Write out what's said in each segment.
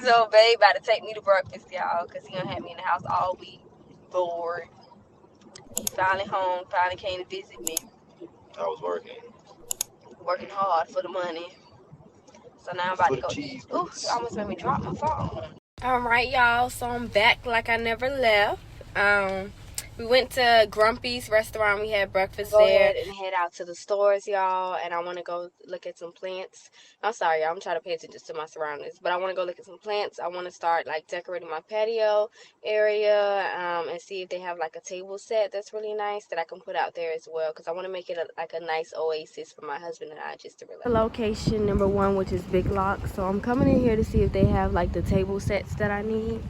So, babe about to take me to breakfast, y'all, because he done had me in the house all week. Bored. He finally home, finally came to visit me. I was working. Working hard for the money. So now I'm about to go eat. Ooh, almost made me drop my phone. Alright, y'all. So I'm back like I never left. We went to Grumpy's restaurant. We had breakfast there. Go ahead and head out to the stores, y'all. And I want to go look at some plants. I'm sorry, y'all. I'm trying to pay attention to my surroundings. But I want to go look at some plants. I want to start, like, decorating my patio area and see if they have, like, a table set that's really nice that I can put out there as well. Because I want to make it, like, a nice oasis for my husband and I just to relax. Location number 1, which is Big Lots. So I'm coming in here to see if they have, like, the table sets that I need.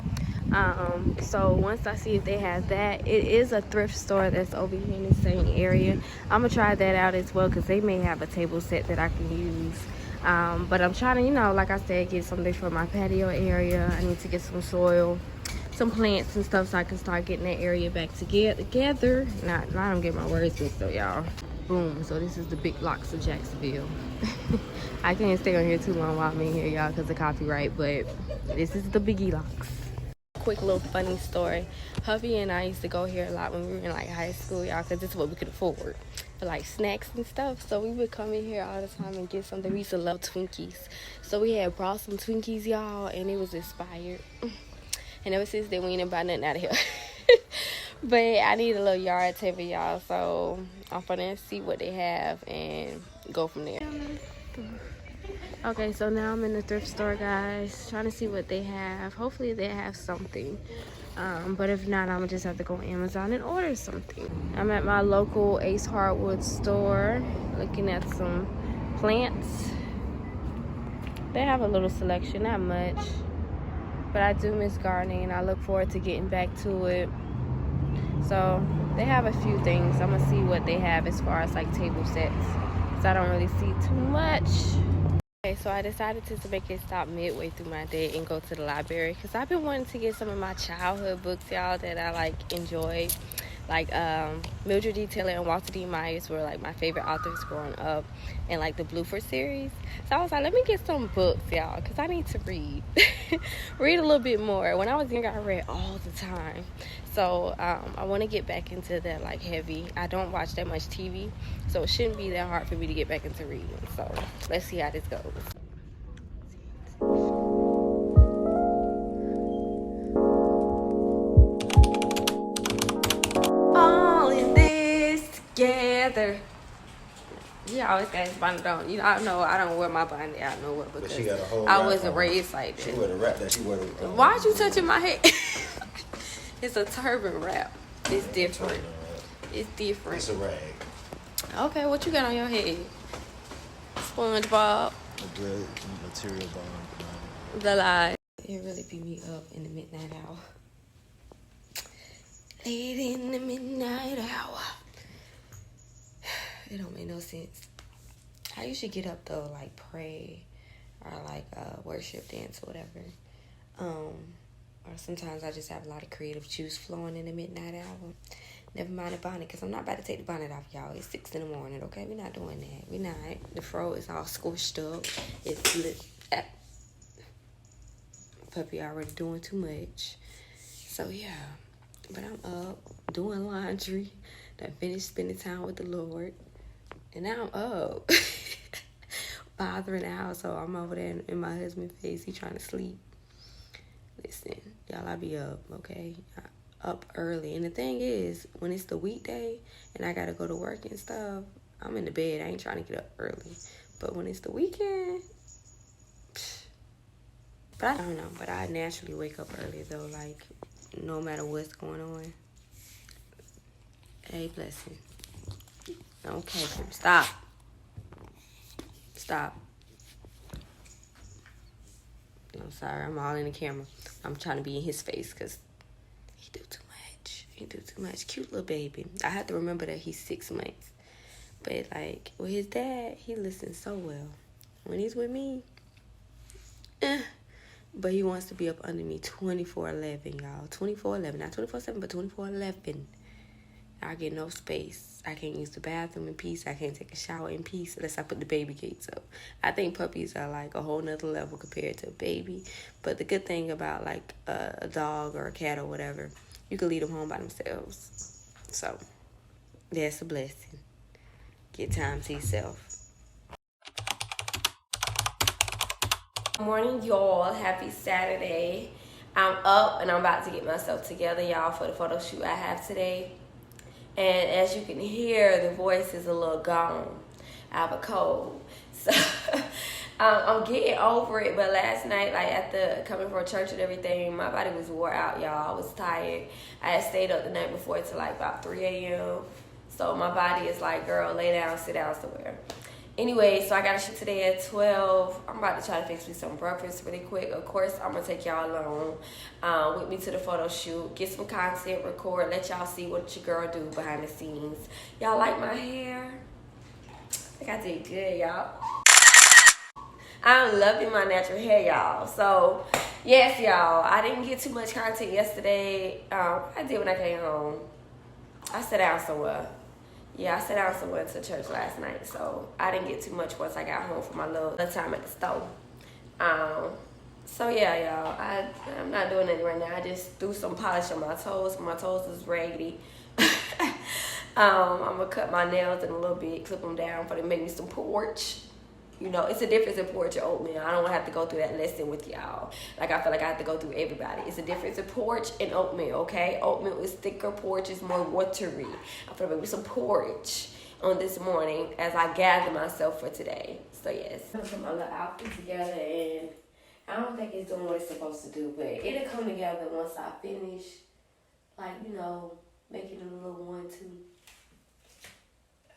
So once I see if they have that, it is a thrift store that's over here in the same area. I'm gonna try that out as well because they may have a table set that I can use. But I'm trying to, you know, like I said, get something for my patio area. I need to get some soil, some plants and stuff so I can start getting that area back together. Now I don't get my words mixed up, y'all. Boom. So this is the Big Lots of Jacksonville. I can't stay on here too long while I'm in here, y'all, because of copyright, but this is the Biggie Locks. Quick little funny story. Hubby and I used to go here a lot when we were in like high school, y'all, because this is what we could afford for like snacks and stuff. So we would come in here all the time and get something. We used to love Twinkies, so we had brought some Twinkies, y'all, and it was expired. And ever since then we ain't buy nothing out of here. But I need a little yard table, y'all, so I'm gonna see what they have and go from there. Okay, so now I'm in the thrift store, guys, trying to see what they have. Hopefully they have something, but if not, I'm gonna just have to go on Amazon and order something. I'm at my local Ace Hardwood store looking at some plants. They have a little selection, not much, but I do miss gardening and I look forward to getting back to it. So they have a few things. I'm gonna see what they have as far as like table sets, because I don't really see too much. Okay, so I decided to make it stop midway through my day and go to the library because I've been wanting to get some of my childhood books, y'all, that I like enjoyed. Like Mildred D. Taylor and Walter D. Myers were like my favorite authors growing up, and like the Bluford series. So I was like, let me get some books, y'all, because I need to read. Read a little bit more. When I was younger, I read all the time. So I want to get back into that like heavy. I don't watch that much TV, so it shouldn't be that hard for me to get back into reading. So let's see how this goes. All in this together. Yeah, I always got his bonnet on. You know, I don't wear my bonnet out nowhere because But she got a whole I wasn't raised like that. She wear the wrap that she wear. Why'd you touching my head? It's a turban wrap. It's different. It's different. It's a rag. Okay, what you got on your head? SpongeBob. A good material bond. The lie. It really beat me up in the midnight hour. Late in the midnight hour. It don't make no sense. I usually get up though, like pray or like worship, dance, or whatever. Or sometimes I just have a lot of creative juice flowing in the midnight hour. Never mind the bonnet, because I'm not about to take the bonnet off, y'all. It's 6 in the morning, okay? We're not doing that. We're not. The fro is all squished up. It's lit. Puppy already doing too much. So, yeah. But I'm up doing laundry. Done finished spending time with the Lord. And now I'm up. Bothering the household. I'm over there in my husband's face. He trying to sleep. Listen, y'all, I be up, okay? Up early. And the thing is, when it's the weekday and I gotta go to work and stuff, I'm in the bed. I ain't trying to get up early. But when it's the weekend, but I don't know. But I naturally wake up early though, like no matter what's going on. Hey, blessing. Okay, stop. Stop. I'm sorry, I'm all in the camera. I'm trying to be in his face because he do too much. He do too much. Cute little baby. I have to remember that he's 6 months. But like with his dad, he listens so well. When he's with me, but he wants to be up under me 24/11, y'all. 24/11, not 24/7, but 24/11. I get no space. I can't use the bathroom in peace. I can't take a shower in peace unless I put the baby gates up. I think puppies are like a whole nother level compared to a baby. But the good thing about like a dog or a cat or whatever, you can leave them home by themselves. So that's a blessing. Get time to yourself. Good morning, y'all. Happy Saturday. I'm up and I'm about to get myself together, y'all, for the photo shoot I have today. And as you can hear, the voice is a little gone. I have a cold. So I'm getting over it. But last night, like after coming from church and everything, my body was wore out, y'all. I was tired. I had stayed up the night before till like about 3 a.m. So my body is like, girl, lay down, sit down somewhere. Anyway, so I got to shoot today at 12. I'm about to try to fix me some breakfast really quick. Of course, I'm going to take y'all along with me to the photo shoot. Get some content, record, let y'all see what your girl do behind the scenes. Y'all like my hair? I think I did good, y'all. I'm loving my natural hair, y'all. So, yes, y'all. I didn't get too much content yesterday. I did when I came home. I sat down somewhere. Yeah, I sat down somewhere to church last night, so I didn't get too much once I got home from my little time at the store. So yeah, y'all, I'm not doing anything right now. I just threw some polish on my toes. My toes was raggedy. I'm gonna cut my nails in a little bit, clip them down for to make me some porch. You know, it's a difference in porch and oatmeal. I don't want to have to go through that lesson with y'all. Like, I feel like I have to go through everybody. It's a difference in porch and oatmeal, okay? Oatmeal is thicker, porch is more watery. I'm going to make some porridge on this morning as I gather myself for today. So, yes. I'm going to put my little outfit together, and I don't think it's doing what it's supposed to do, but it'll come together once I finish, like, you know, making it a little 1-2.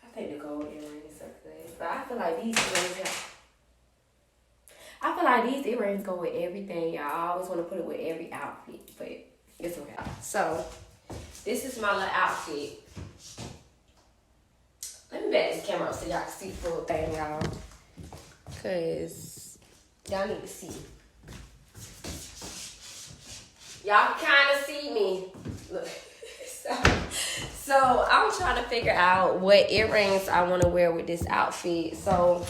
I think the gold earrings are good, but I feel like these earrings go with everything, y'all. I always want to put it with every outfit, but it's okay. So, this is my little outfit. Let me back this camera up so y'all can see the full thing, y'all. Because y'all need to see. Y'all can kind of see me. Look. So I'm trying to figure out what earrings I want to wear with this outfit. So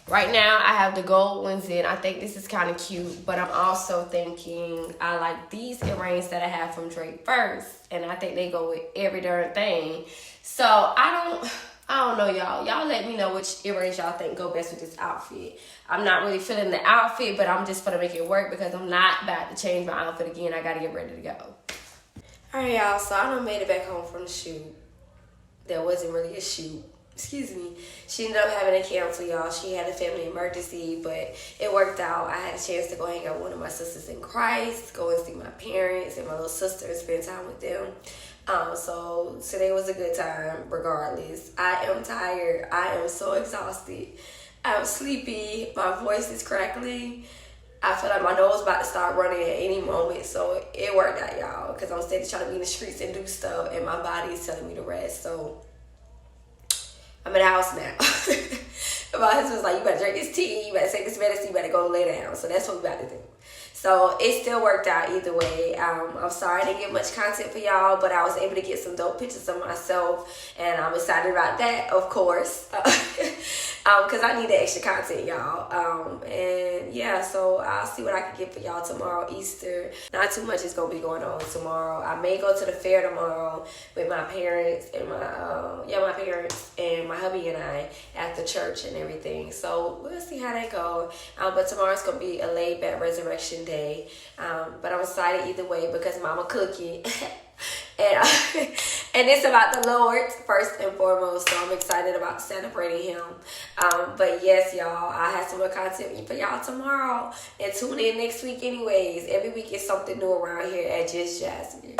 right now I have the gold ones in. I think this is kind of cute, but I'm also thinking I like these earrings that I have from Drake First, and I think they go with every darn thing. So I don't know, y'all. Y'all let me know which earrings y'all think go best with this outfit. I'm not really feeling the outfit, but I'm just gonna make it work because I'm not about to change my outfit again. I gotta get ready to go. Alright, y'all, so I done made it back home from the shoot. That wasn't really a shoot. Excuse me. She ended up having to cancel, y'all. She had a family emergency, but it worked out. I had a chance to go hang out with one of my sisters in Christ, go and see my parents and my little sister and spend time with them. So today was a good time, regardless. I am tired. I am so exhausted. I'm sleepy. My voice is crackling. I feel like my nose about to start running at any moment, so it worked out, y'all, because I'm steady trying to be in the streets and do stuff, and my body is telling me to rest, so I'm in the house now. My husband was like, you better drink this tea, you better take this medicine, you better go lay down, so that's what we about to do. So it still worked out either way. I'm sorry I didn't get much content for y'all, but I was able to get some dope pictures of myself, and I'm excited about that, of course, because I need the extra content, y'all. And yeah, so I'll see what I can get for y'all tomorrow, Easter. Not too much is gonna be going on tomorrow. I may go to the fair tomorrow with my parents and my parents and my hubby and I after church and everything. So we'll see how that goes. But tomorrow's gonna be a laid back resurrection day. But I'm excited either way because mama cooking. And it's about the Lord first and foremost, so I'm excited about celebrating him. But yes, y'all, I have some more content for y'all tomorrow, and tune in next week anyways. Every week is something new around here at Just Jasmine.